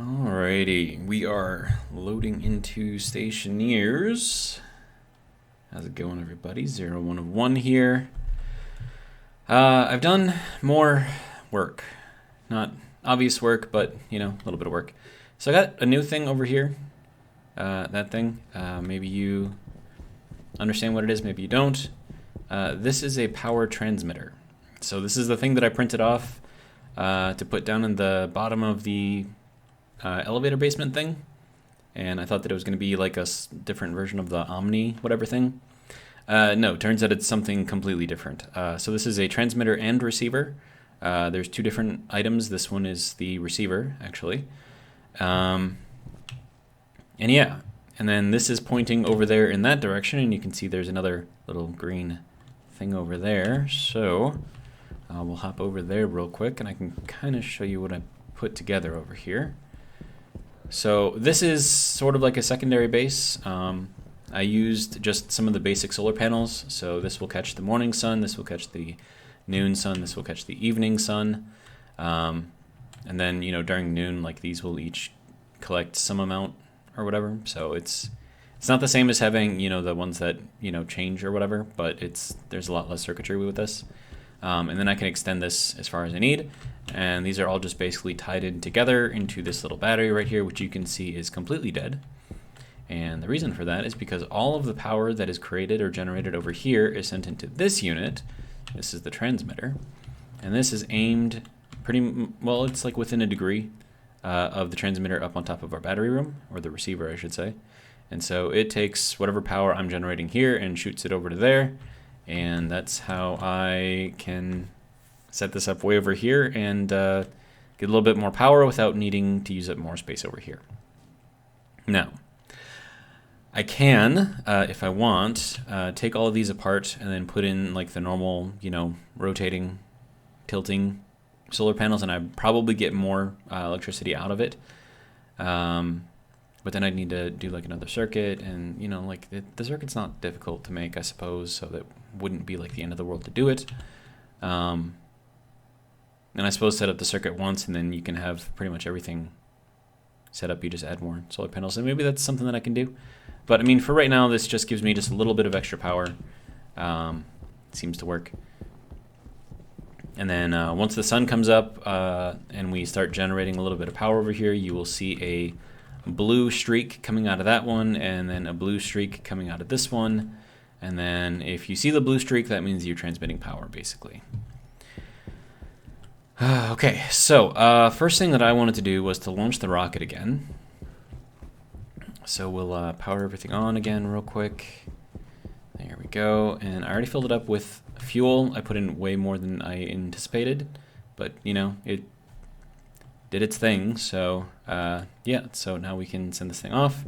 Alrighty, we are loading into Stationeers. How's it going, everybody? 01 of 1 here. I've done more work. Not obvious work, but, you know, a little bit of work. So I got a new thing over here. That thing. Maybe you understand what it is, maybe you don't. This is a power transmitter. So this is the thing that I printed off to put down in the bottom of the elevator basement thing, and I thought that it was going to be like a different version of the Omni whatever thing. No, turns out it's something completely different. So this is a transmitter and receiver. There's two different items. This one is the receiver, actually. And yeah, and then this is pointing over there in that direction, and you can see there's another little green thing over there. So we'll hop over there real quick, and I can kind of show you what I put together over here. So this is sort of like a secondary base. I used just some of the basic solar panels. So this will catch the morning sun, this will catch the noon sun, this will catch the evening sun. And then, you know, during noon, like these will each collect some amount or whatever. So it's not the same as having, you know, the ones that, you know, change or whatever, but there's a lot less circuitry with this. And then I can extend this as far as I need. And these are all just basically tied in together into this little battery right here, which you can see is completely dead. And the reason for that is because all of the power that is created or generated over here is sent into this unit. This is the transmitter. And this is aimed pretty, well, it's like within a degree of the transmitter up on top of our battery room, or the receiver, I should say. And so it takes whatever power I'm generating here and shoots it over to there. And that's how I can set this up way over here and get a little bit more power without needing to use up more space over here. Now, I can, if I want, take all of these apart and then put in like the normal, you know, rotating, tilting solar panels, and I'd probably get more electricity out of it. But then I'd need to do like another circuit, and you know, like the circuit's not difficult to make, I suppose, so that wouldn't be like the end of the world to do it. And I suppose set up the circuit once, and then you can have pretty much everything set up. You just add more solar panels, and maybe that's something that I can do. But I mean, for right now, this just gives me just a little bit of extra power. It seems to work. And then once the sun comes up and we start generating a little bit of power over here, you will see a blue streak coming out of that one, and then a blue streak coming out of this one. And then if you see the blue streak, that means you're transmitting power, basically. Okay, so first thing that I wanted to do was to launch the rocket again. So we'll power everything on again real quick. There we go. And I already filled it up with fuel. I put in way more than I anticipated, but you know, it did its thing. So yeah, so now we can send this thing off.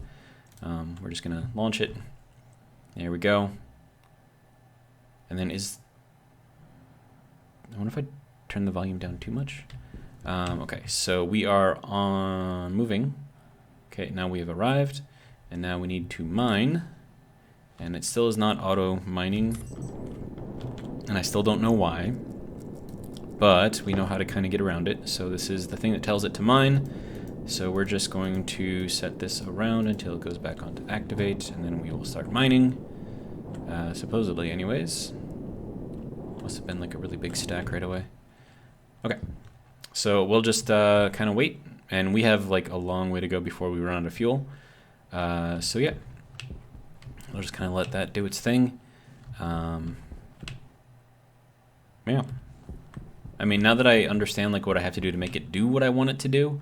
We're just gonna launch it. There we go. And then I wonder if I turn the volume down too much. Okay, so we are on moving. Okay, now we have arrived, and now we need to mine, and it still is not auto mining, and I still don't know why, but we know how to kind of get around it. So this is the thing that tells it to mine. So we're just going to set this around until it goes back on to activate, and then we will start mining, supposedly anyways. Must have been like a really big stack right away. Okay, so we'll just kind of wait, and we have like a long way to go before we run out of fuel. So yeah, we'll just kind of let that do its thing. Yeah, I mean, now that I understand like what I have to do to make it do what I want it to do,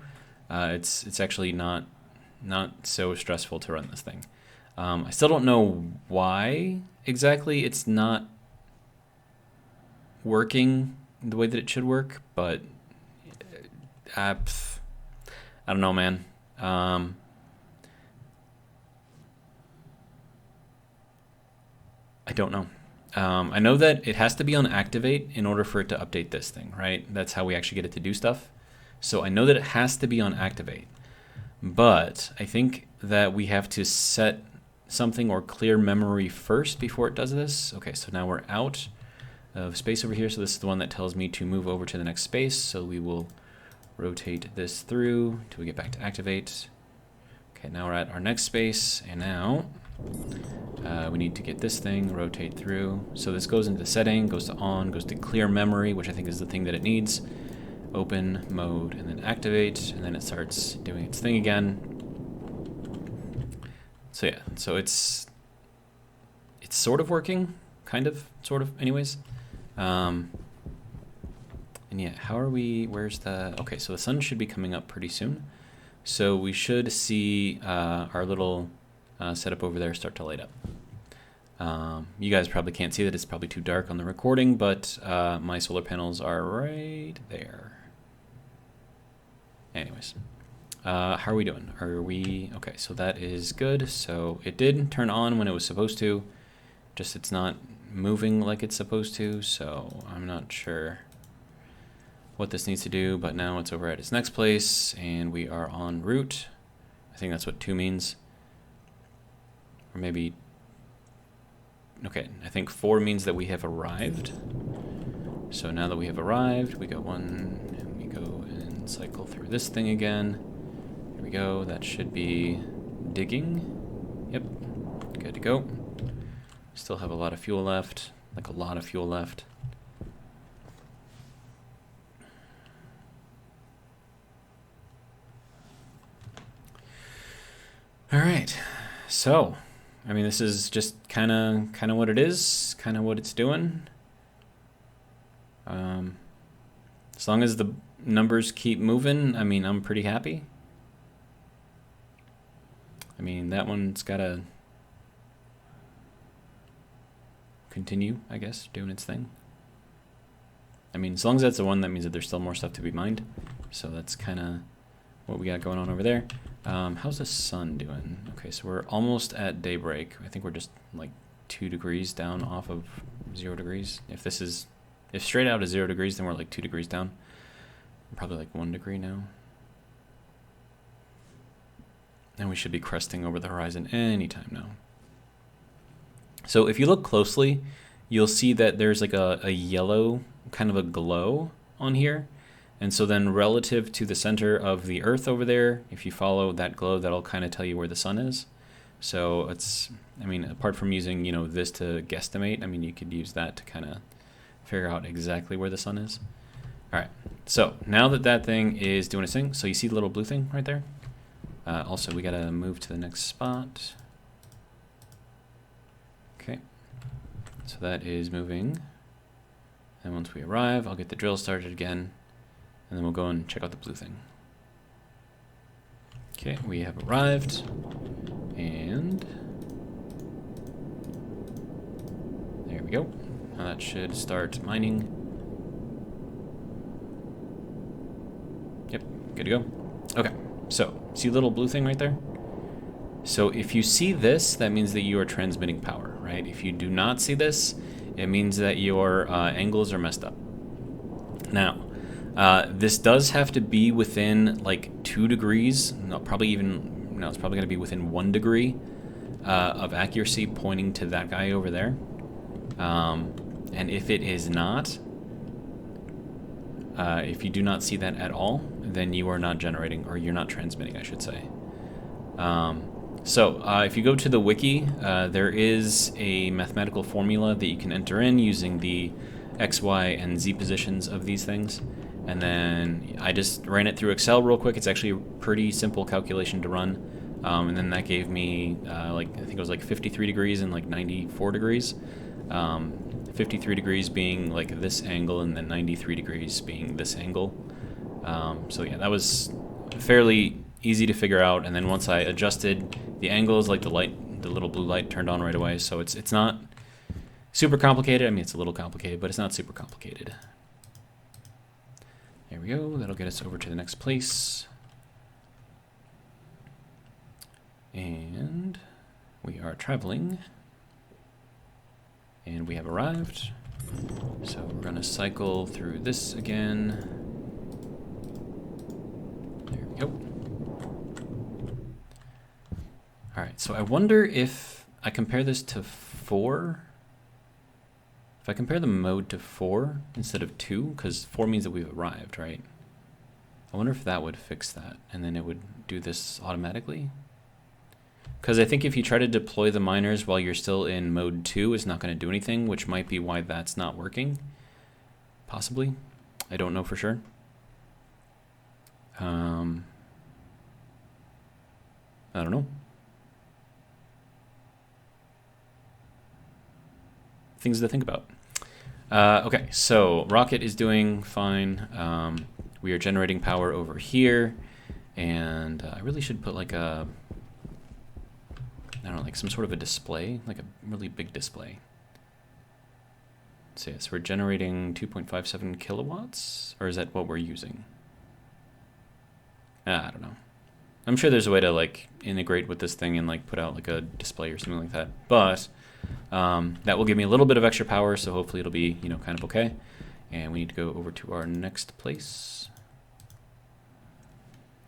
it's actually not so stressful to run this thing. I still don't know why exactly it's not working the way that it should work, but I don't know, man. I don't know. I know that it has to be on activate in order for it to update this thing, right? That's how we actually get it to do stuff. So I know that it has to be on activate, but I think that we have to set something or clear memory first before it does this. Okay, so now we're out of space over here. So this is the one that tells me to move over to the next space. So we will rotate this through till we get back to activate. Okay, now we're at our next space, and now we need to get this thing, rotate through. So this goes into setting, goes to on, goes to clear memory, which I think is the thing that it needs. Open mode, and then activate, and then it starts doing its thing again. So yeah, so it's sort of working, kind of, sort of, anyways. And yeah, how are we, where's the, okay, so the sun should be coming up pretty soon. So we should see our little setup over there start to light up. You guys probably can't see that, it's probably too dark on the recording, but my solar panels are right there. Anyways, how are we doing? Are we, okay, so that is good. So it did turn on when it was supposed to, just it's not moving like it's supposed to, so I'm not sure what this needs to do, but now it's over at its next place, and we are en route. I think that's what 2 means. Or maybe, okay, I think 4 means that we have arrived. So now that we have arrived, we go 1, and we go and cycle through this thing again. Here we go, that should be digging. Yep, good to go. Still have a lot of fuel left, like a lot of fuel left. All right, so, I mean, this is just kind of what it is, kind of what it's doing. As long as the numbers keep moving, I mean, I'm pretty happy. I mean, that one's got to continue, I guess, doing its thing. I mean, as long as that's the one, that means that there's still more stuff to be mined. So that's kind of what we got going on over there. How's the sun doing? Okay, so we're almost at daybreak. I think we're just like 2 degrees down off of 0 degrees. If straight out is 0 degrees, then we're like 2 degrees down. Probably like 1 degree now. And we should be cresting over the horizon anytime now. So if you look closely, you'll see that there's like a yellow, kind of a glow on here. And so then relative to the center of the Earth over there, if you follow that glow, that'll kind of tell you where the sun is. So it's, I mean, apart from using, this to guesstimate, I mean, you could use that to kind of figure out exactly where the sun is. All right, so now that thing is doing its thing, so you see the little blue thing right there? Also, we gotta move to the next spot. Okay, so that is moving. And once we arrive, I'll get the drill started again, and then we'll go and check out the blue thing. Okay, we have arrived, and there we go. Now that should start mining. Yep, good to go. Okay, so see the little blue thing right there? So if you see this, that means that you are transmitting power, right? If you do not see this, it means that your angles are messed up. Now, this does have to be within like 2 degrees, no, it's probably going to be within 1 degree of accuracy pointing to that guy over there. And if it is not, if you do not see that at all, then you are not generating, or you're not transmitting, I should say. So if you go to the wiki, there is a mathematical formula that you can enter in using the X, Y, and Z positions of these things. And then I just ran it through Excel real quick. It's actually a pretty simple calculation to run. And then that gave me, I think it was like 53 degrees and like 94 degrees. 53 degrees being like this angle, and then 93 degrees being this angle. So yeah, that was fairly easy to figure out. And then once I adjusted the angles, like the little blue light turned on right away. So it's not super complicated. I mean, it's a little complicated, but it's not super complicated. There we go. That'll get us over to the next place. And we are traveling. And we have arrived. So we're going to cycle through this again. There we go. All right, so I wonder if I compare this to 4. If I compare the mode to 4 instead of 2, because 4 means that we've arrived, right? I wonder if that would fix that, and then it would do this automatically. Because I think if you try to deploy the miners while you're still in mode 2, it's not going to do anything, which might be why that's not working. Possibly. I don't know for sure. I don't know. Things to think about. Okay, so rocket is doing fine. We are generating power over here, and I really should put like a, I don't know, like some sort of a display, like a really big display. So yes, we're generating 2.57 kilowatts, or is that what we're using? I don't know. I'm sure there's a way to like integrate with this thing and like put out like a display or something like that, but that will give me a little bit of extra power, so hopefully it'll be, you know, kind of okay. And we need to go over to our next place.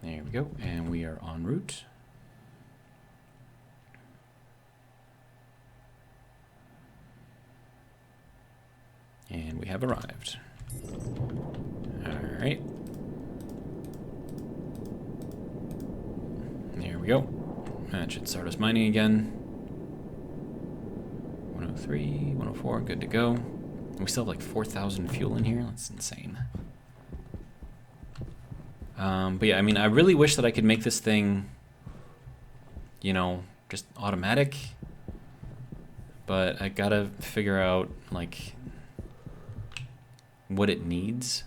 There we go, and we are en route. And we have arrived. All right. There we go. That should start us mining again. 103, 104, good to go. We still have like 4,000 fuel in here. That's insane. But yeah, I mean, I really wish that I could make this thing, you know, just automatic. But I gotta figure out, like, what it needs.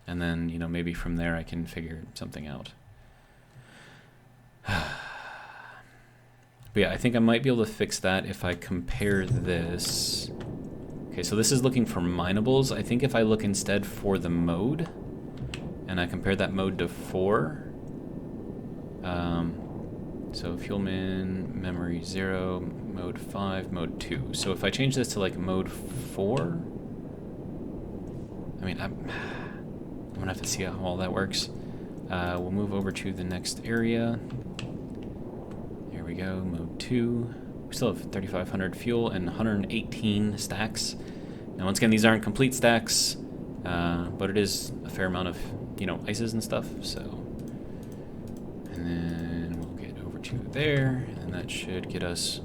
And then, you know, maybe from there I can figure something out. But yeah, I think I might be able to fix that if I compare this. Okay, so this is looking for minables. I think if I look instead for the mode, and I compare that mode to 4. So fuel min, memory 0, mode 5, mode 2. So if I change this to like mode 4, I mean, I'm gonna have to see how all that works. We'll move over to the next area. There we go, mode 2. We still have 3,500 fuel and 118 stacks. Now, once again, these aren't complete stacks, but it is a fair amount of, you know, ices and stuff, so. And then we'll get over to there, and that should get us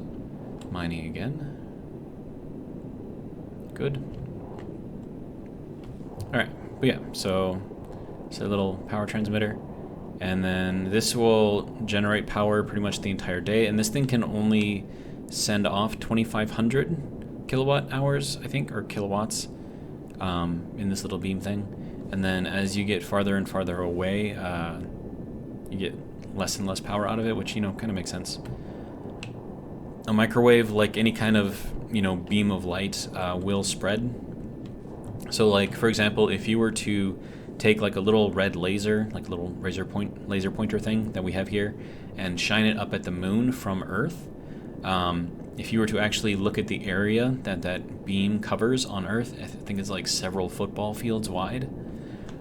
mining again. Good. All right, but yeah, so it's a little power transmitter, and then this will generate power pretty much the entire day, and this thing can only send off 2,500 kilowatt hours, I think, or kilowatts in this little beam thing. And then as you get farther and farther away, you get less and less power out of it, which, you know, kind of makes sense. A microwave, like any kind of, you know, beam of light, will spread. So like, for example, if you were to take like a little red laser, like a little laser pointer thing that we have here, and shine it up at the moon from Earth, if you were to actually look at the area that that beam covers on Earth, I think it's like several football fields wide.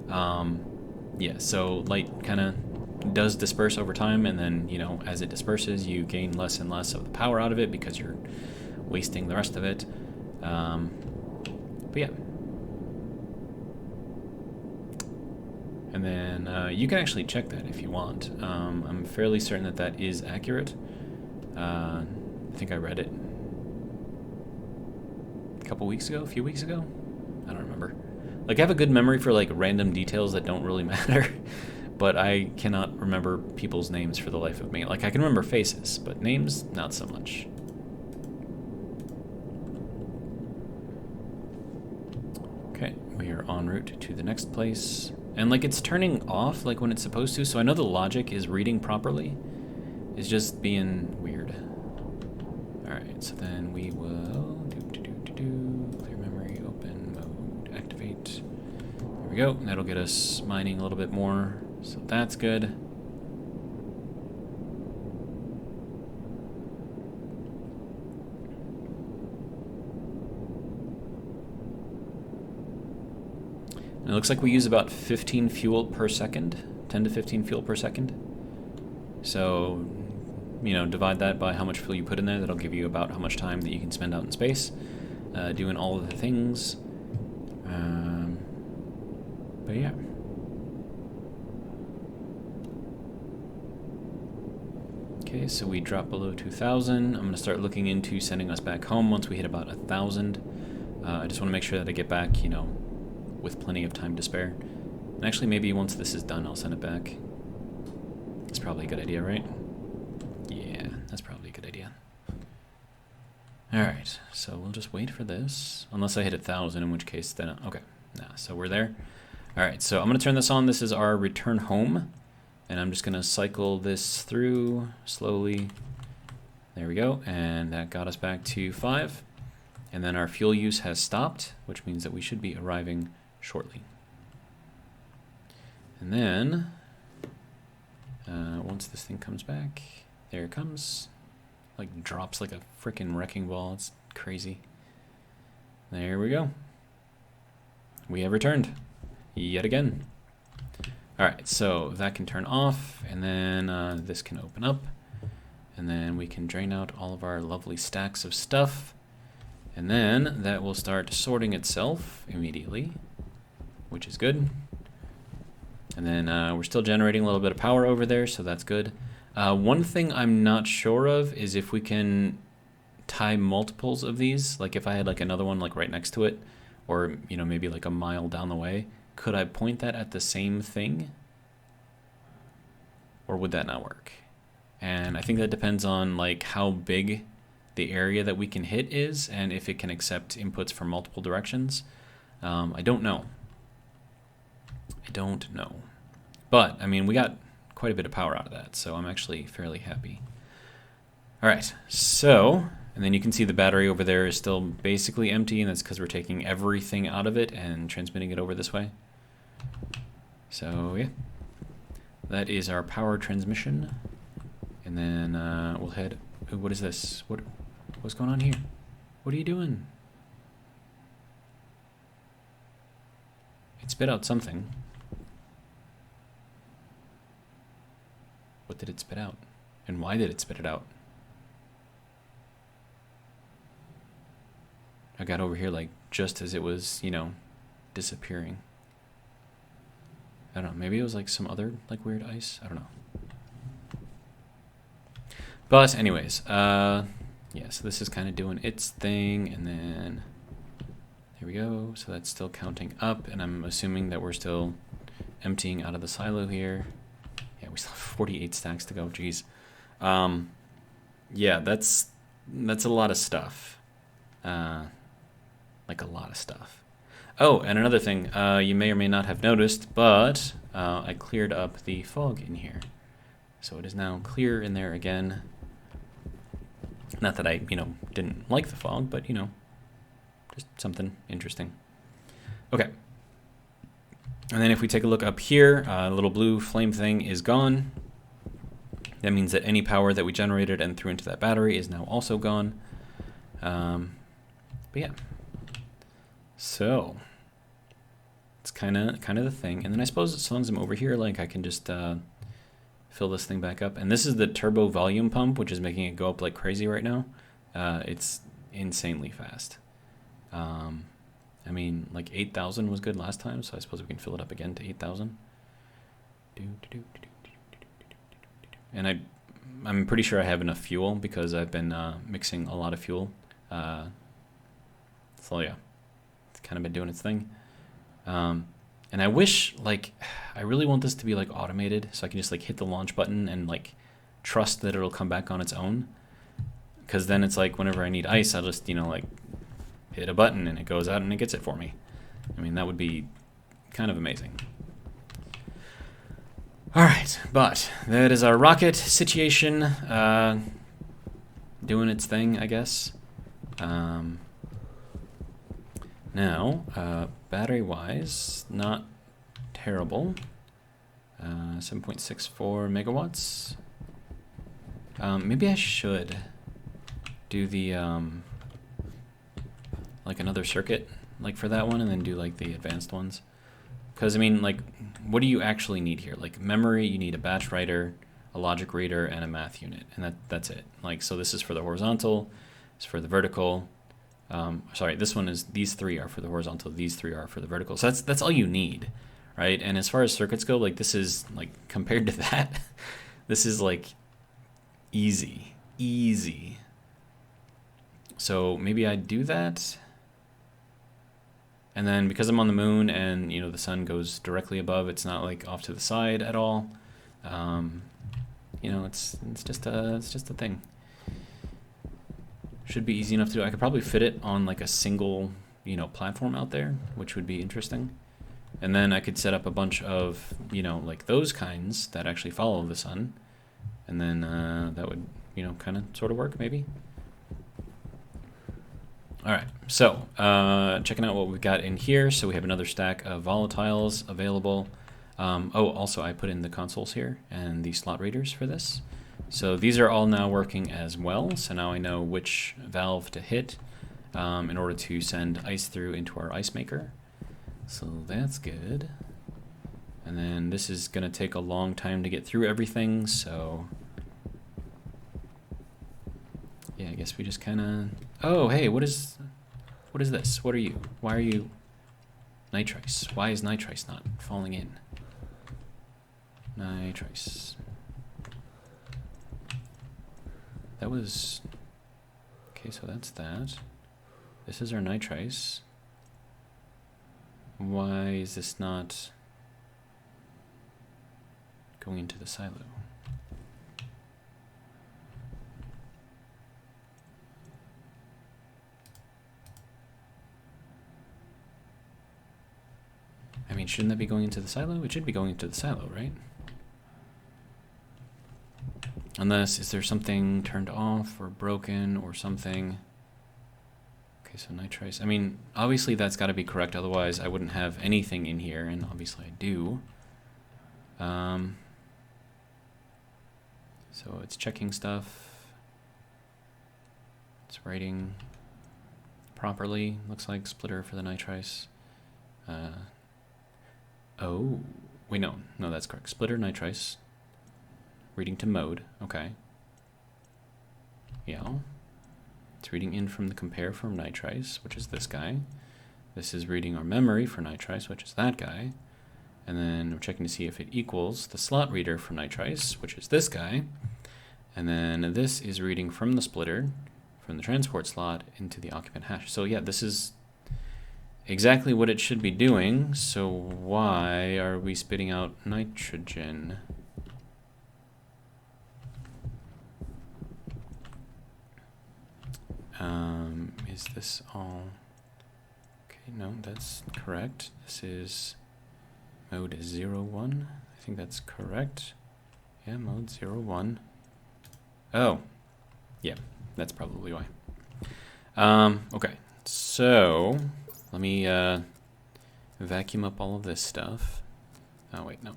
Yeah, so light kind of does disperse over time, and then, you know, as it disperses, you gain less and less of the power out of it because you're wasting the rest of it. But yeah. And then you can actually check that if you want. I'm fairly certain that that is accurate. I think I read it a few weeks ago. I don't remember. Like, I have a good memory for like random details that don't really matter, but I cannot remember people's names for the life of me. Like, I can remember faces, but names, not so much. Okay, we are en route to the next place. And like, it's turning off like when it's supposed to, so I know the logic is reading properly. It's just being weird. Alright, so then we will clear memory, open mode, activate. There we go. That'll get us mining a little bit more, so that's good. And it looks like we use about 15 fuel per second, 10 to 15 fuel per second. So, you know, divide that by how much fuel you put in there. That'll give you about how much time that you can spend out in space doing all of the things. But yeah. Okay, so we drop below 2,000. I'm going to start looking into sending us back home once we hit about 1,000. I just want to make sure that I get back, you know, with plenty of time to spare. And actually, maybe once this is done, I'll send it back. That's probably a good idea, right? Yeah, that's probably a good idea. Alright, so we'll just wait for this. Unless I hit 1,000, in which case then... Okay, nah, so we're there. Alright, so I'm going to turn this on. This is our return home. And I'm just going to cycle this through slowly. There we go. And that got us back to 5. And then our fuel use has stopped, which means that we should be arriving shortly. And then, once this thing comes back, there it comes. Like drops like a freaking wrecking ball. It's crazy. There we go. We have returned yet again. All right, so that can turn off, and then this can open up, and then we can drain out all of our lovely stacks of stuff, and then that will start sorting itself immediately, which is good. And then we're still generating a little bit of power over there, so that's good. One thing I'm not sure of is if we can tie multiples of these, like if I had like another one like right next to it, or you know, maybe like a mile down the way. Could I point that at the same thing? Or would that not work? And I think that depends on like how big the area that we can hit is and if it can accept inputs from multiple directions. I don't know. But, I mean, we got quite a bit of power out of that, so I'm actually fairly happy. All right, so, and then you can see the battery over there is still basically empty, and that's because we're taking everything out of it and transmitting it over this way. So yeah, that is our power transmission. And then we'll head, ooh, what is this? What's going on here? What are you doing? It spit out something. What did it spit out? And why did it spit it out? I got over here like just as it was, you know, disappearing. I don't know, maybe it was like some other like weird ice. I don't know. But anyways, yeah, so this is kind of doing its thing, and then there we go. So that's still counting up, and I'm assuming that we're still emptying out of the silo here. Yeah, we still have 48 stacks to go. Jeez. Yeah, that's a lot of stuff. Like a lot of stuff. Oh, and another thing, you may or may not have noticed, but I cleared up the fog in here. So it is now clear in there again. Not that I, you know, didn't like the fog, but, you know, just something interesting. Okay. And then if we take a look up here, the little blue flame thing is gone. That means that any power that we generated and threw into that battery is now also gone. But yeah. So it's kind of the thing. And then I suppose as long as I'm over here, like I can just fill this thing back up. And this is the turbo volume pump, which is making it go up like crazy right now. It's insanely fast. I mean, like 8,000 was good last time, so I suppose we can fill it up again to 8,000. And I'm pretty sure I have enough fuel because I've been mixing a lot of fuel. So yeah, it's kind of been doing its thing. And I wish, like, I really want this to be like automated, so I can just like hit the launch button and like trust that it'll come back on its own. Because then it's like whenever I need ice, I'll just, you know, like hit a button and it goes out and it gets it for me. I mean, that would be kind of amazing. All right, but that is our rocket situation doing its thing, I guess. Now, battery-wise, not terrible. 7.64 megawatts. Maybe I should do the like another circuit like for that one, and then do like the advanced ones. Because I mean, like, what do you actually need here? Like memory, you need a batch writer, a logic reader, and a math unit, and that's it. Like, so this is for the horizontal, it's for the vertical. Sorry, this one is, these three are for the horizontal, these three are for the vertical. So that's all you need, right? And as far as circuits go, like this is like compared to that, this is like Easy. Easy. So maybe I do that. And then because I'm on the moon and, you know, the sun goes directly above, it's not like off to the side at all. You know, it's just a thing. Should be easy enough to do. I could probably fit it on like a single, you know, platform out there, which would be interesting. And then I could set up a bunch of, you know, like those kinds that actually follow the sun. And then that would, you know, kind of sort of work maybe. All right, so checking out what we've got in here. So we have another stack of volatiles available. Oh, also I put in the consoles here and the slot readers for this. So these are all now working as well. So now I know which valve to hit in order to send ice through into our ice maker. So that's good. And then this is going to take a long time to get through everything. So yeah, I guess we just kind of... Oh, hey, what is this? What are you? Why are you... Nitrice. Why is nitrice not falling in? Nitrice. That was... Okay, so that's that. This is our nitrice. Why is this not going into the silo? I mean, shouldn't that be going into the silo? It should be going into the silo, right? Unless, is there something turned off or broken or something? Okay, so nitrice. I mean, obviously that's got to be correct, otherwise I wouldn't have anything in here, and obviously I do. So it's checking stuff. It's writing properly. Looks like splitter for the nitrice. Oh, wait, no, that's correct. Splitter nitrice. Reading to mode, okay. Yeah. It's reading in from the compare from nitrice, which is this guy. This is reading our memory for nitrice, which is that guy. And then we're checking to see if it equals the slot reader for nitrice, which is this guy. And then this is reading from the splitter, from the transport slot into the occupant hash. So yeah, this is exactly what it should be doing. So why are we spitting out nitrogen? Is this all... Okay, no, that's correct. This is mode 01. I think that's correct. Yeah, mode 01. Oh, yeah, that's probably why. Okay, so let me vacuum up all of this stuff. Oh, wait, no.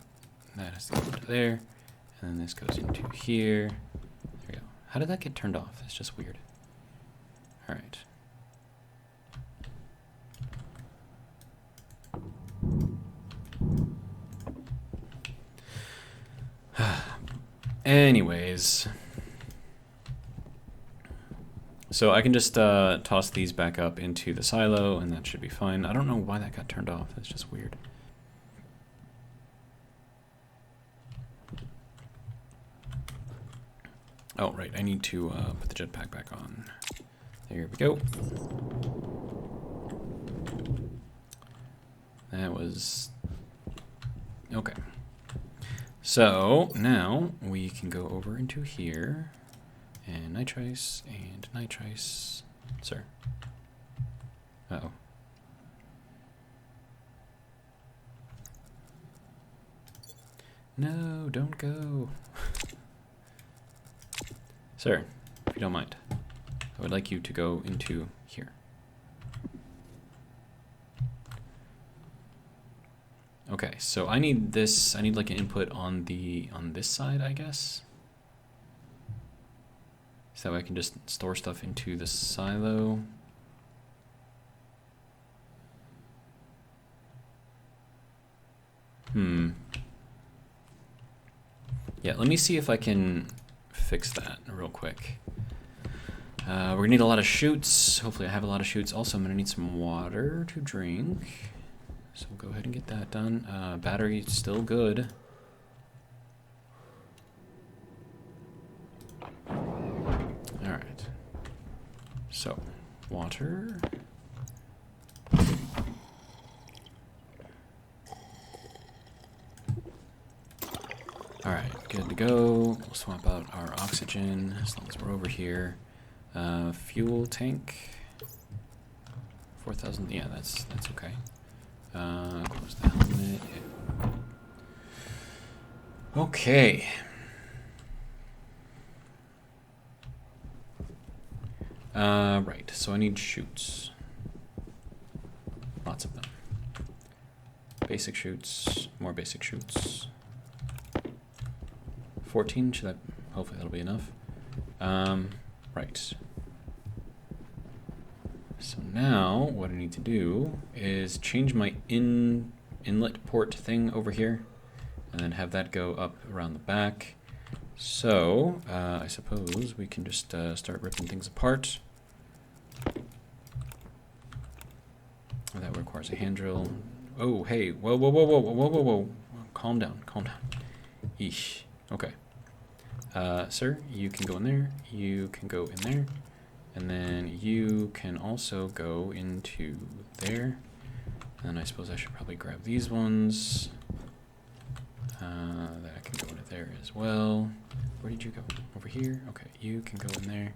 That has to go into there. And then this goes into here. There we go. How did that get turned off? It's just weird. All right. Anyways, so I can just toss these back up into the silo and that should be fine. I don't know why that got turned off. That's just weird. Oh, right. I need to put the jetpack back on. There we go. That was... Okay. So now we can go over into here and nitrice and nitrice. Sir. Uh-oh. No, don't go. Sir, if you don't mind, I would like you to go into here. Okay, so I need this, I need like an input on this side, I guess. So that way I can just store stuff into the silo. Yeah, let me see if I can fix that real quick. We're gonna need a lot of chutes. Hopefully I have a lot of chutes. Also, I'm gonna need some water to drink. So we'll go ahead and get that done. Battery still good. So, water. Alright, good to go. We'll swap out our oxygen as long as we're over here. Fuel tank. 4,000, yeah, that's okay. Close the helmet. Okay. Right, so I need chutes. Lots of them. Basic chutes, more basic chutes. 14, should that, hopefully that'll be enough. Right. So now, what I need to do is change my inlet port thing over here, and then have that go up around the back. So, I suppose we can just start ripping things apart. That requires a hand drill. Oh, hey, whoa, whoa, whoa, whoa, whoa, whoa, whoa. Calm down, calm down. Eesh, okay. Sir, you can go in there, you can go in there, and then you can also go into there. And I suppose I should probably grab these ones. That can go into there as well. Where did you go? Over here? Okay, you can go in there.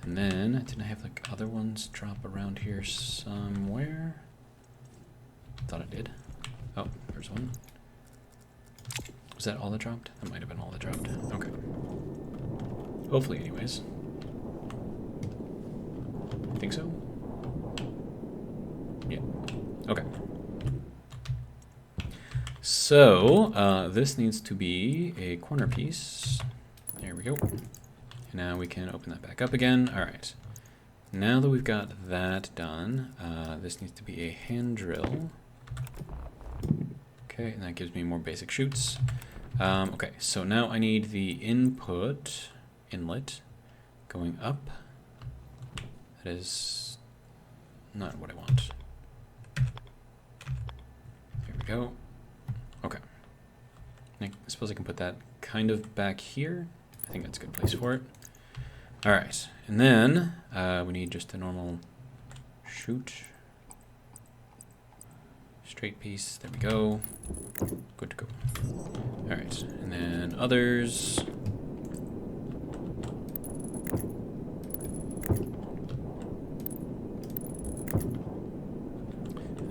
And then, didn't I have like other ones drop around here somewhere? Thought I did. Oh, there's one. Was that all that dropped? That might have been all that dropped. Okay. Hopefully, anyways. I think so. Yeah. Okay. So, this needs to be a corner piece. There we go. And now we can open that back up again. All right. Now that we've got that done, this needs to be a hand drill. Okay, and that gives me more basic chutes. Okay, so now I need the inlet going up. That is not what I want. There we go. Okay. I suppose I can put that kind of back here. I think that's a good place for it. All right, and then we need just a normal chute. Straight piece, there we go. Good to go. All right, and then others.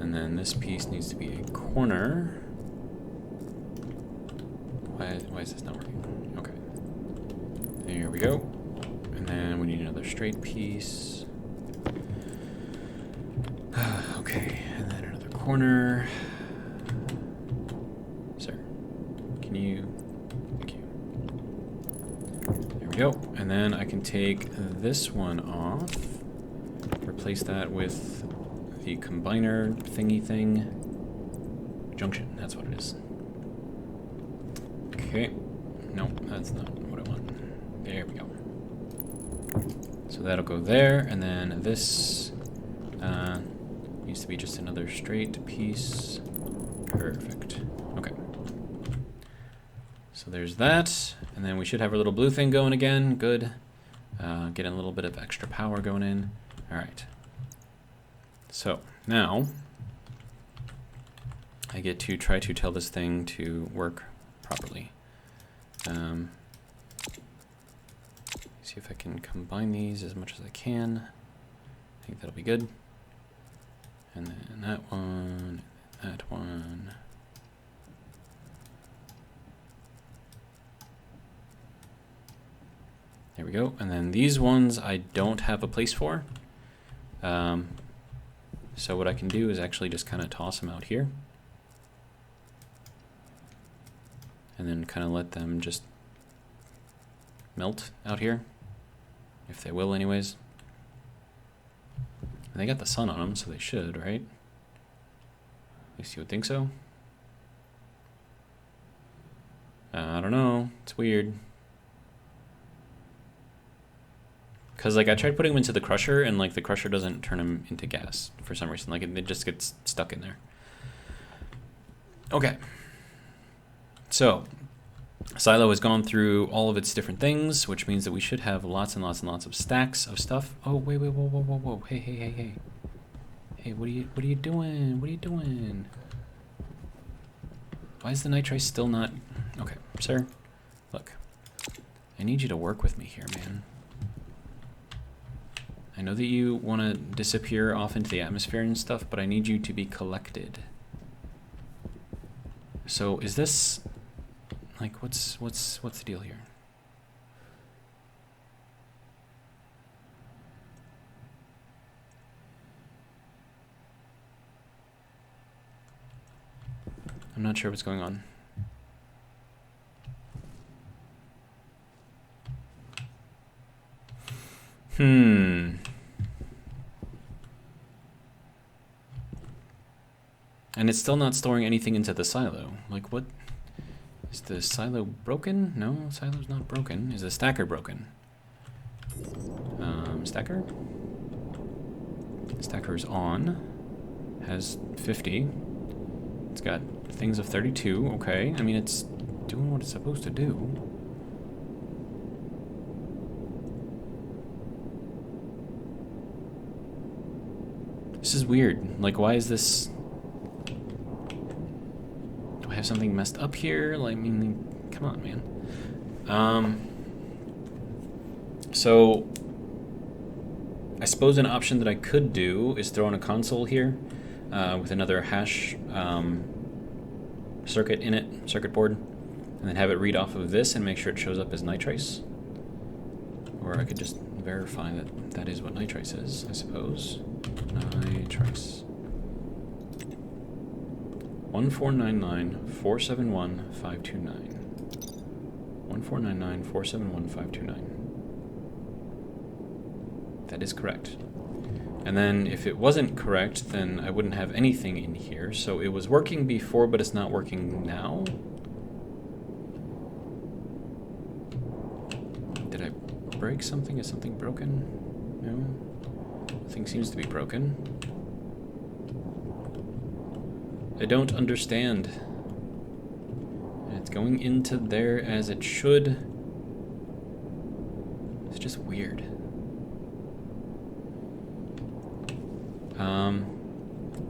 And then this piece needs to be a corner. Why is this not working? Okay. There we go. And then we need another straight piece. Okay, and then another corner. Sir, can you? Thank you. There we go. And then I can take this one off. Replace that with the combiner thingy thing. Junction, that's what it is. Okay. No, that's not what I want. There we go. So that'll go there, and then this needs to be just another straight piece. Perfect. Okay. So there's that, and then we should have our little blue thing going again. Good. Getting a little bit of extra power going in. All right. So now I get to try to tell this thing to work properly. See if I can combine these as much as I can. I think that'll be good. And then that one, that one. There we go. And then these ones I don't have a place for. So what I can do is actually just kind of toss them out here. And then kind of let them just melt out here. If they will anyways. And they got the sun on them, so they should, right? At least you would think so. I don't know. It's weird. Because, like, I tried putting them into the crusher, and, like, the crusher doesn't turn them into gas for some reason. Like, it just gets stuck in there. Okay. So, Silo has gone through all of its different things, which means that we should have lots and lots and lots of stacks of stuff. Oh, wait, whoa, whoa, whoa, whoa. Hey, hey, hey, hey. Hey, what are you doing? What are you doing? Why is the nitrate still not... Okay, sir, look. I need you to work with me here, man. I know that you want to disappear off into the atmosphere and stuff, but I need you to be collected. So is this... Like, what's the deal here? I'm not sure what's going on. And it's still not storing anything into the silo. Like, what? Is the silo broken? No, silo's not broken. Is the stacker broken? Stacker? Stacker's on. Has 50. It's got things of 32. Okay. I mean, it's doing what it's supposed to do. This is weird. Like, why is this... Do I have something messed up here? Like, I mean, come on, man. So, I suppose an option that I could do is throw in a console here with another hash circuit in it, circuit board, and then have it read off of this and make sure it shows up as nitrace. Or I could just verify that that is what nitrace is, I suppose. Nitrace. 1499471 1499471 That is correct. And then if it wasn't correct, then I wouldn't have anything in here. So it was working before, but it's not working now. Did I break something? Is something broken? No. Nothing seems to be broken. I don't understand. It's going into there as it should. It's just weird.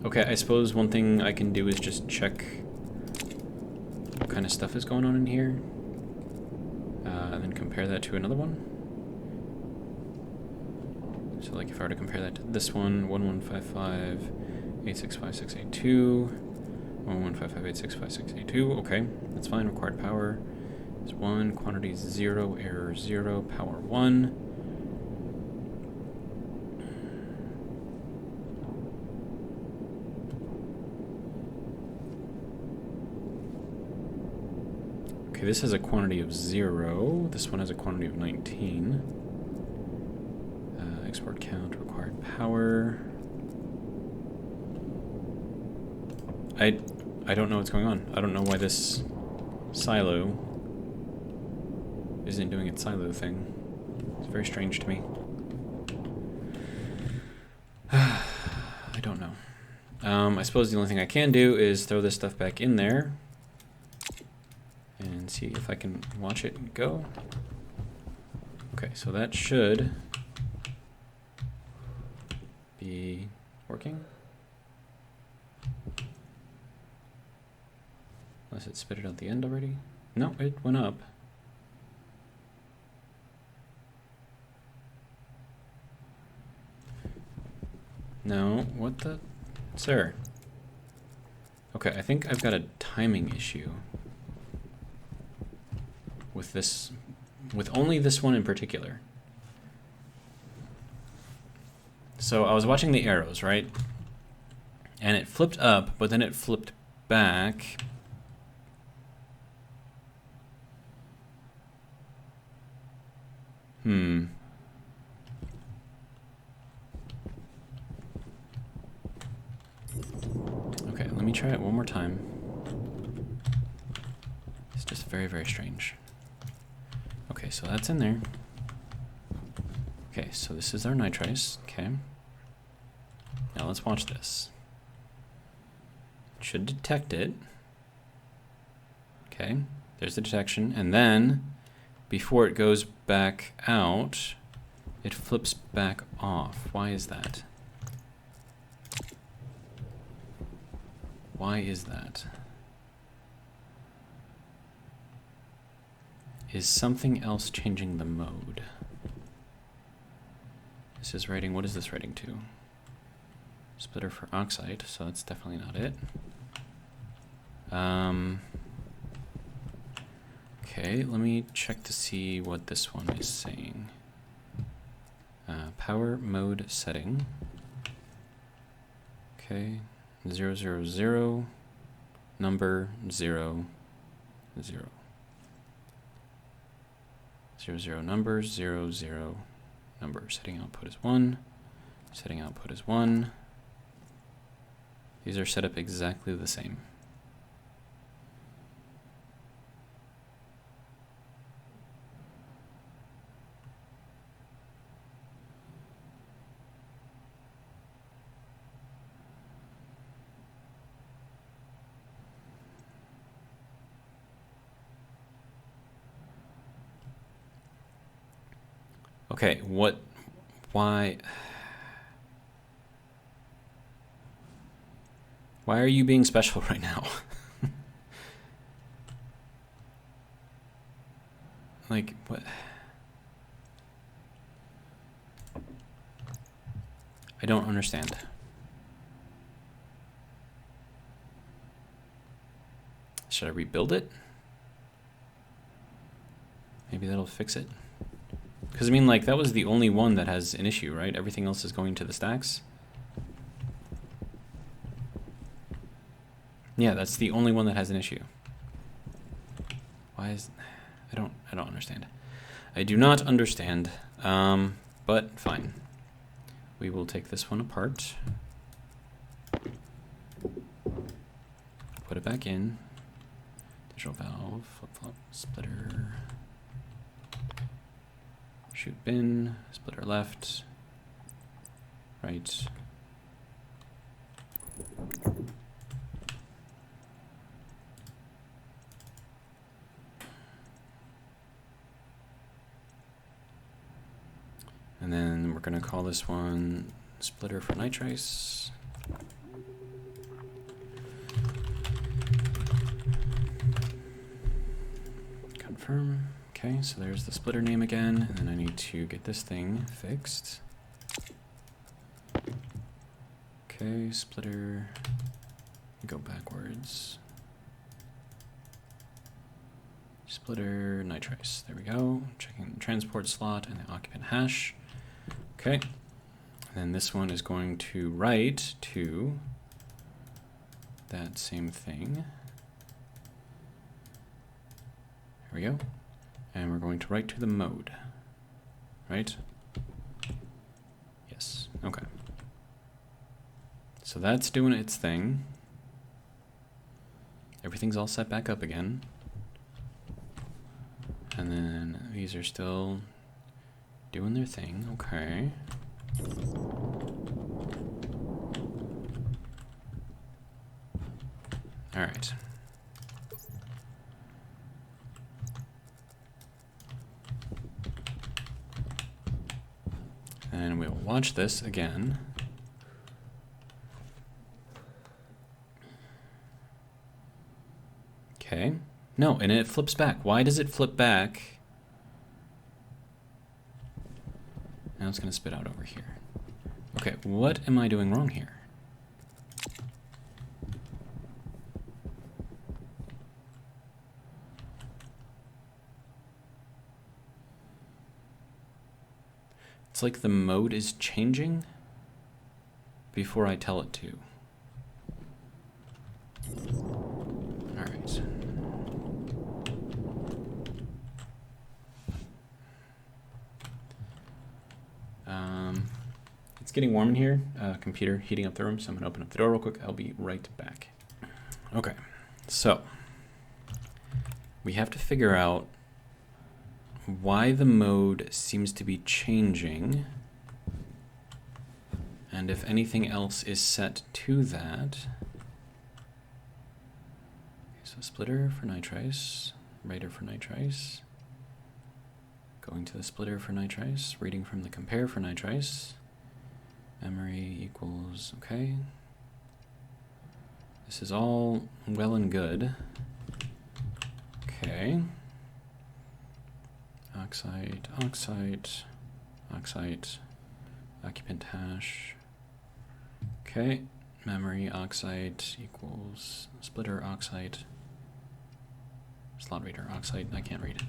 Okay, I suppose one thing I can do is just check what kind of stuff is going on in here. And then compare that to another one. So like if I were to compare that to this one, 1155.865.682, 1155.865.682, okay, that's fine. Required power is 1, quantity 0, error 0, power 1. Okay, this has a quantity of 0. This one has a quantity of 19. Export count, required power. I don't know what's going on. I don't know why this silo isn't doing its silo thing. It's very strange to me. I don't know. I suppose the only thing I can do is throw this stuff back in there and see if I can watch it go. Okay, so that should be working. Unless it spit it out the end already. No, it went up. No, what the? Sir. Okay, I think I've got a timing issue with this, with only this one in particular. So I was watching the arrows, right? And it flipped up, but then it flipped back. Okay, let me try it one more time. It's just very, very strange. Okay, so that's in there. Okay, so this is our nitrice. Okay. Now let's watch this. It should detect it. Okay. There's the detection, and then before it goes back out, it flips back off. Why is that? Why is that? Is something else changing the mode? This is writing, what is this writing to? Splitter for oxide, so that's definitely not it. Okay, let me check to see what this one is saying. Power mode setting. Okay, 000, number 0, 0. 00 number, 00 number. Setting output is 1. Setting output is 1. These are set up exactly the same. Okay, why are you being special right now? Like, what? I don't understand. Should I rebuild it? Maybe that'll fix it. Because, I mean, like, that was the only one that has an issue, right? Everything else is going to the stacks. Yeah, that's the only one that has an issue. Why is... I don't understand. I do not understand, but fine. We will take this one apart. Put it back in. Digital valve, flip-flop, splitter... Shoot bin, splitter left, right. And then we're going to call this one splitter for nitrice. Confirm. Okay, so there's the splitter name again, and then I need to get this thing fixed. Okay, splitter, go backwards. Splitter, nitrice, there we go. Checking the transport slot and the occupant hash. Okay, and then this one is going to write to that same thing. Here we go. And we're going to write to the mode, right? Yes, okay. So that's doing its thing. Everything's all set back up again. And then these are still doing their thing, okay. All right. And we'll watch this again. Okay. No, and it flips back. Why does it flip back? Now it's going to spit out over here. Okay, what am I doing wrong here? It's like the mode is changing before I tell it to. All right. It's getting warm in here. Computer heating up the room, so I'm gonna open up the door real quick. I'll be right back. Okay, so we have to figure out why the mode seems to be changing, and if anything else is set to that. Okay, so splitter for nitrice, writer for nitrice. Going to the splitter for nitrice. Reading from the compare for nitrice. Memory equals, okay. This is all well and good. Okay. Oxide, oxide, oxide, occupant hash. Okay. Memory oxide equals splitter oxide. Slot reader oxide. I can't read it.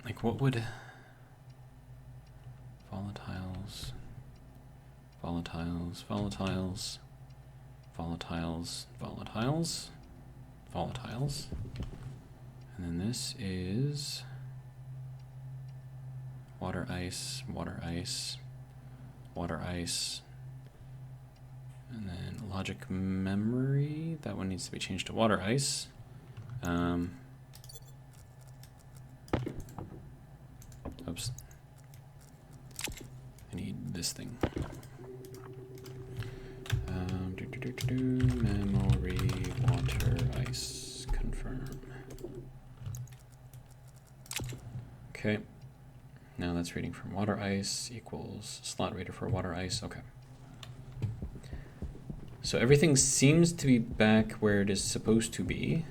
Like what would volatiles, volatiles, volatiles, volatiles, volatiles, volatiles, and then this is water ice, water ice, water ice, and then logic memory. That one needs to be changed to water ice. Oops. I need this thing. Memory, water, ice, confirm. Okay. Now that's reading from water ice equals slot reader for water ice. Okay. So everything seems to be back where it is supposed to be.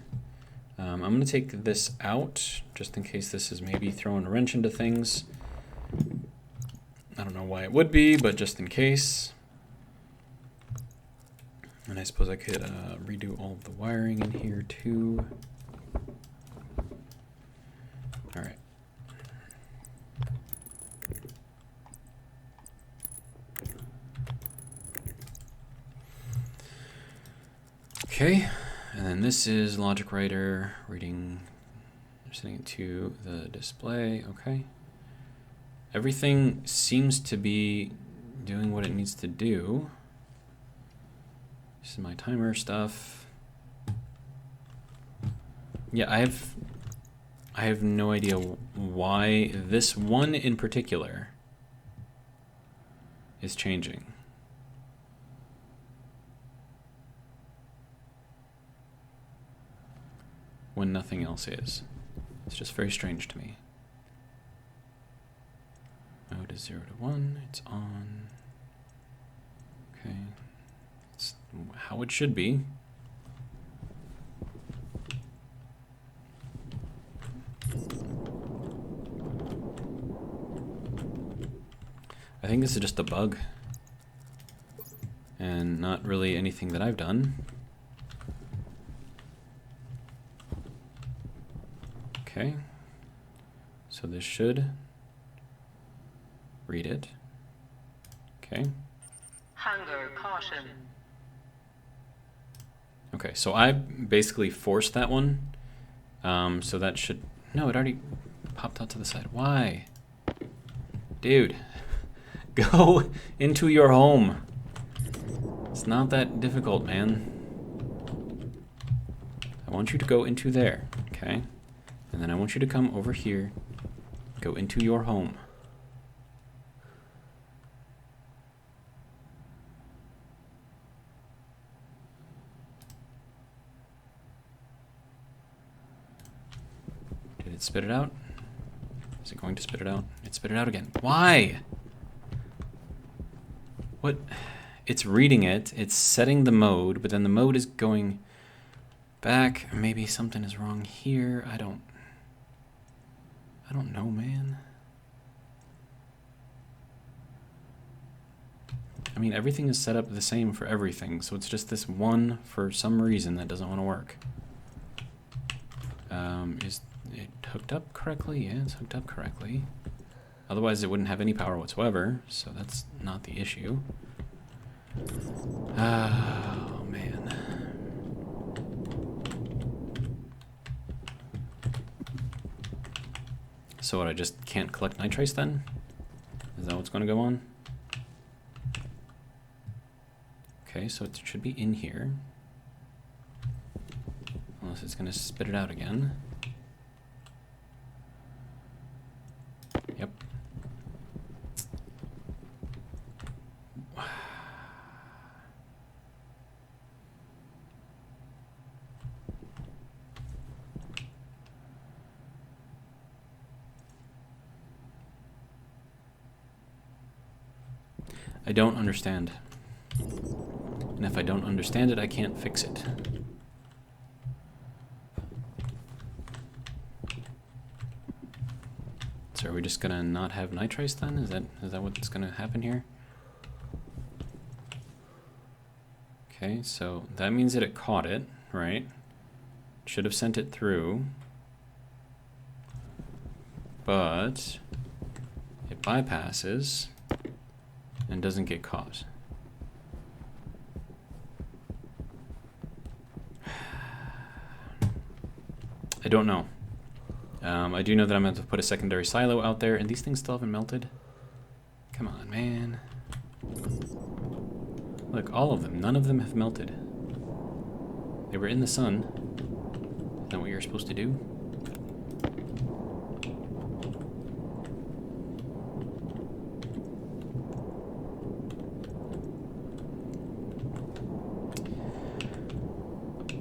I'm going to take this out just in case this is maybe throwing a wrench into things. I don't know why it would be, but just in case. And I suppose I could redo all of the wiring in here too. All right. Okay, and then this is logic writer reading, sending it to the display. Okay. Everything seems to be doing what it needs to do. This is my timer stuff. Yeah, I have no idea why this one in particular is changing. When nothing else is. It's just very strange to me. Mode is 0 to 1, it's on. Okay. It's how it should be. I think this is just a bug. And not really anything that I've done. Okay, so this should read it. Okay. Hunger caution. Okay, so I basically forced that one. So that should, no, it already popped out to the side. Why? Dude, go into your home. It's not that difficult, man. I want you to go into there, okay? And then I want you to come over here, go into your home. Did it spit it out? Is it going to spit it out? It spit it out again. Why? What? It's reading it, it's setting the mode, but then the mode is going back. Maybe something is wrong here. I don't know, man. I mean, everything is set up the same for everything, so it's just this one, for some reason, that doesn't want to work. Is it hooked up correctly? Yeah, it's hooked up correctly. Otherwise, it wouldn't have any power whatsoever, so that's not the issue. Oh, man. So what, I just can't collect nitrace then? Is that what's going to go on? Okay, so it should be in here. Unless it's going to spit it out again. Yep. I don't understand. And if I don't understand it, I can't fix it. So are we just gonna not have nitrice then? Is that what's gonna happen here? Okay, so that means that it caught it, right? Should have sent it through. But it bypasses and doesn't get caught. I don't know. I do know that I'm going to put a secondary silo out there, and these things still haven't melted. Come on, man. Look, all of them. None of them have melted. They were in the sun. Isn't that what you're supposed to do?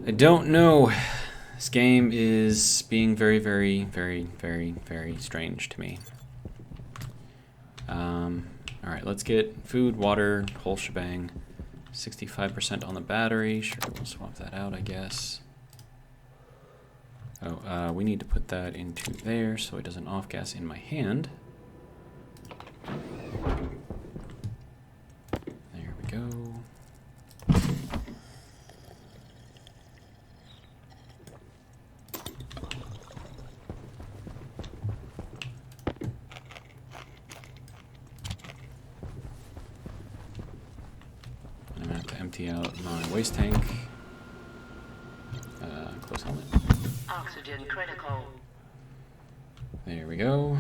I don't know. This game is being very, very, very, very, very strange to me. Alright, let's get food, water, whole shebang. 65% on the battery. Sure, we'll swap that out, I guess. Oh, we need to put that into there so it doesn't off-gas in my hand. There we go. Empty out my waste tank. Close helmet. Oxygen critical. There we go.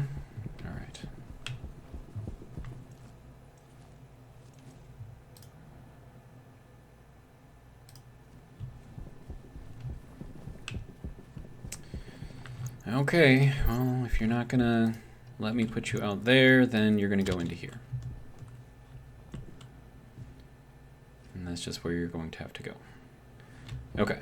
All right. Okay, well, if you're not gonna let me put you out there, then you're gonna go into here. And that's just where you're going to have to go. Okay.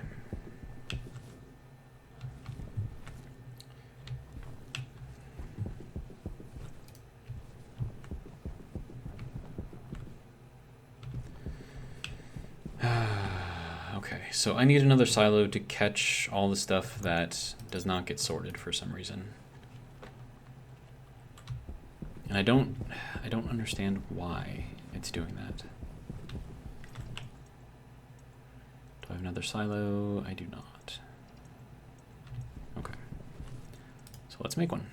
Okay, so I need another silo to catch all the stuff that does not get sorted for some reason. And I don't understand why it's doing that. Do I have another silo? I do not. Okay. So let's make one.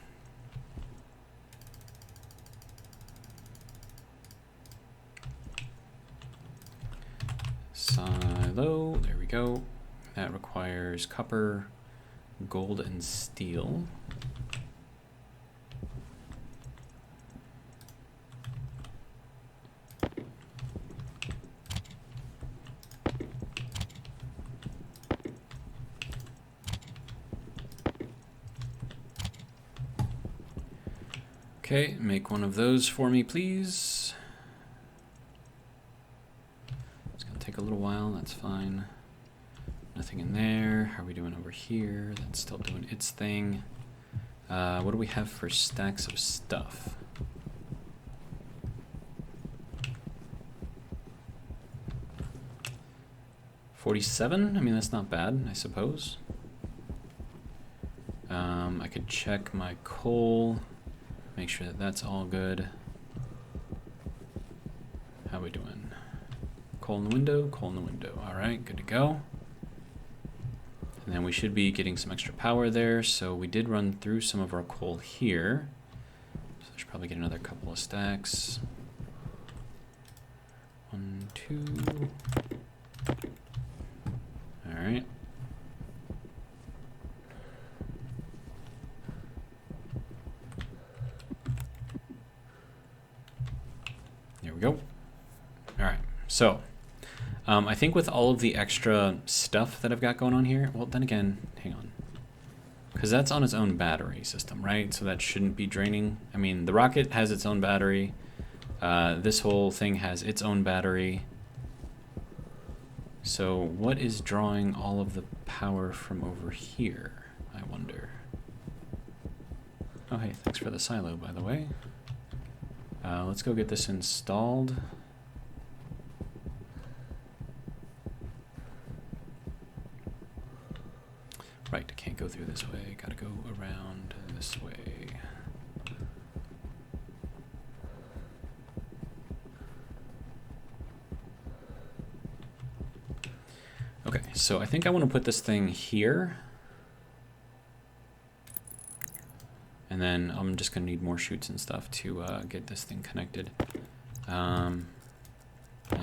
Silo, there we go. That requires copper, gold, and steel. Okay, make one of those for me, please. It's gonna take a little while, that's fine. Nothing in there. How are we doing over here? That's still doing its thing. What do we have for stacks of stuff? $47? I mean, that's not bad, I suppose. I could check my coal. Make sure that that's all good. How are we doing? Coal in the window, coal in the window. All right, good to go. And then we should be getting some extra power there. So we did run through some of our coal here. So I should probably get another couple of stacks. 1, 2. All right. There we go. All right, so I think with all of the extra stuff that I've got going on here, well, then again, hang on. Because that's on its own battery system, right? So that shouldn't be draining. I mean, the rocket has its own battery. This whole thing has its own battery. So what is drawing all of the power from over here, I wonder? Oh, hey, thanks for the silo, by the way. Let's go get this installed. go through this way. Gotta go around this way. Okay, so I think I want to put this thing here. And then I'm just going to need more chutes and stuff to get this thing connected. I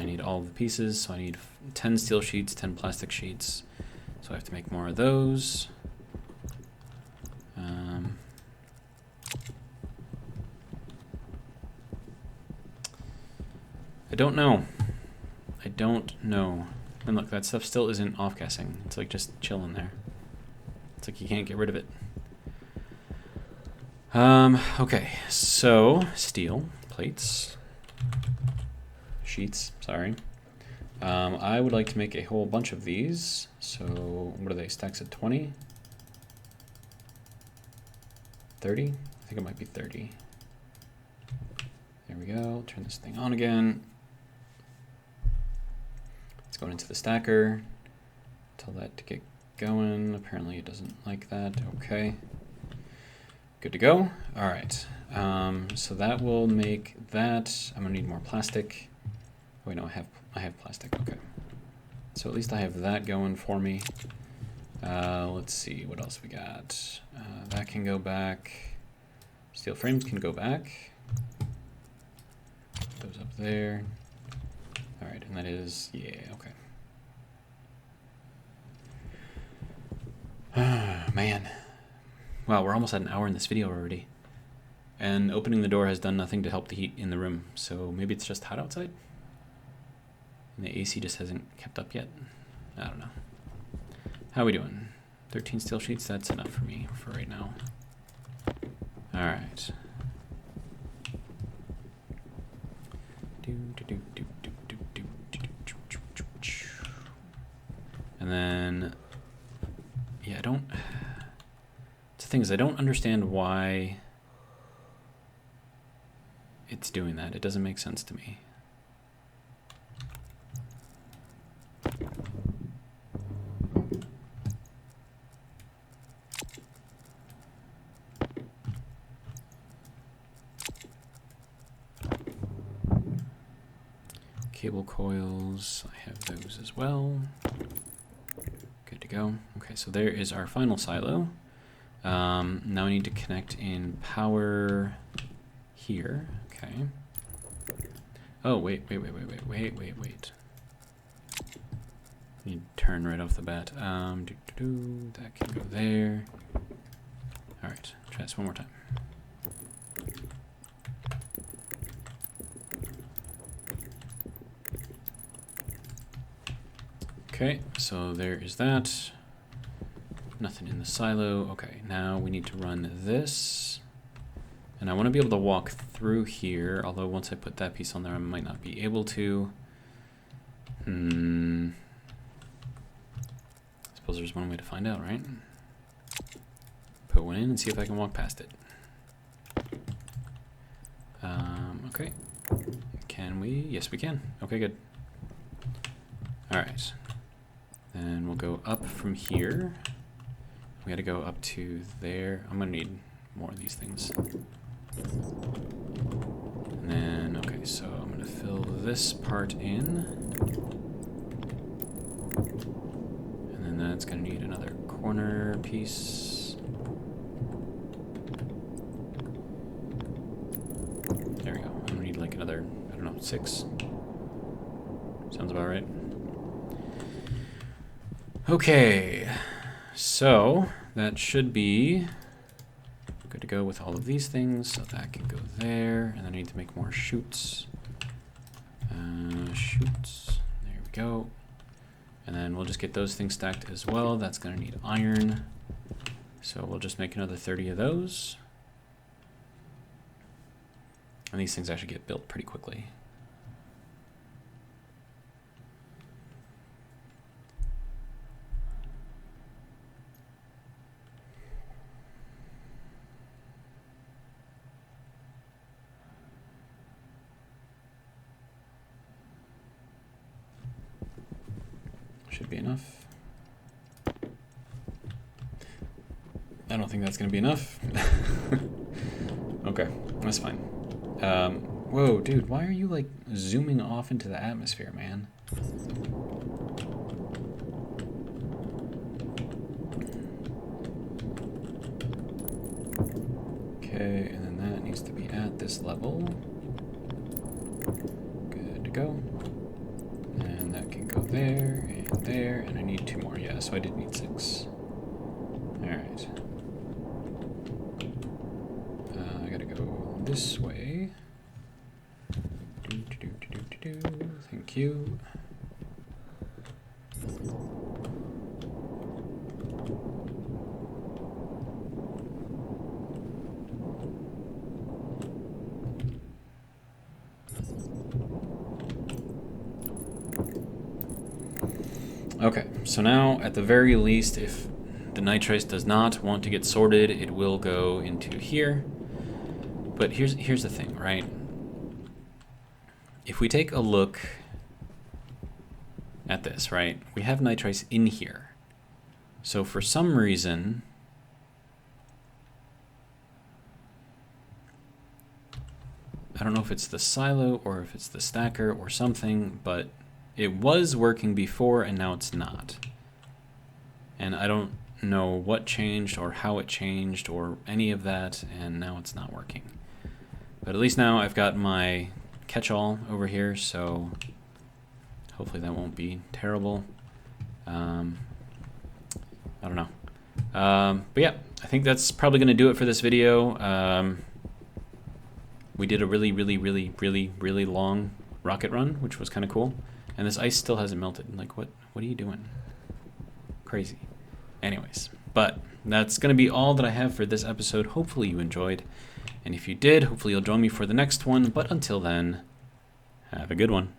need all the pieces, so I need 10 steel sheets, 10 plastic sheets. So I have to make more of those. I don't know. I don't know. And look, that stuff still isn't off-gassing. It's like just chilling there. It's like you can't get rid of it. Okay, so steel plates, sheets, sorry. I would like to make a whole bunch of these. So what are they, stacks of 20? 30? I think it might be 30. There we go, turn this thing on again. It's going into the stacker. Tell that to get going. Apparently it doesn't like that, okay. Good to go. All right. So that will make that. I'm gonna need more plastic. Oh, wait, no, I have plastic. Okay. So at least I have that going for me. Let's see what else we got. That can go back. Steel frames can go back. Put those up there. All right, and that is okay. Man. Wow, we're almost at an hour in this video already. And opening the door has done nothing to help the heat in the room, so maybe it's just hot outside? And the AC just hasn't kept up yet? I don't know. How are we doing? 13 steel sheets? That's enough for me for right now. Alright. And then... yeah, I don't... the thing is, I don't understand why it's doing that. It doesn't make sense to me. Cable coils, I have those as well. Good to go. Okay, so there is our final silo. Now we need to connect in power here. Okay. Oh, wait. Need to turn right off the bat. That can go there. All right, try this one more time. Okay, so there is that. Nothing in the silo. Okay, now we need to run this. And I want to be able to walk through here, although once I put that piece on there, I might not be able to. I suppose there's one way to find out, right? Put one in and see if I can walk past it. Okay. Can we? Yes, we can. Okay, good. All right. Then we'll go up from here. We gotta go up to there. I'm gonna need more of these things. And then, okay, so I'm gonna fill this part in. And then that's gonna need another corner piece. There we go. I'm gonna need like another, I don't know, 6. Sounds about right. Okay. So that should be good to go with all of these things. So that can go there, and then I need to make more chutes. Chutes. There we go. And then we'll just get those things stacked as well. That's going to need iron. So we'll just make another 30 of those. And these things actually get built pretty quickly. Should be enough. I don't think that's going to be enough. Okay, that's fine. Whoa, dude, why are you, like, zooming off into the atmosphere, man? Okay, and then that needs to be at this level. Good to go. And that can go there, and I need 2 more. Yeah, so I did need 6. Alright. I gotta go this way. Thank you. Okay, so now at the very least, if the nitrice does not want to get sorted, it will go into here. But here's the thing, right? If we take a look at this, right? We have nitrice in here. So for some reason, I don't know if it's the silo or if it's the stacker or something, but it was working before and now it's not. And I don't know what changed or how it changed or any of that, and now it's not working. But at least now I've got my catch-all over here, so hopefully that won't be terrible. I don't know. But yeah, I think that's probably going to do it for this video. We did a really long rocket run, which was kind of cool. And this ice still hasn't melted. Like, what are you doing? Crazy. Anyways, but that's going to be all that I have for this episode. Hopefully you enjoyed. And if you did, hopefully you'll join me for the next one. But until then, have a good one.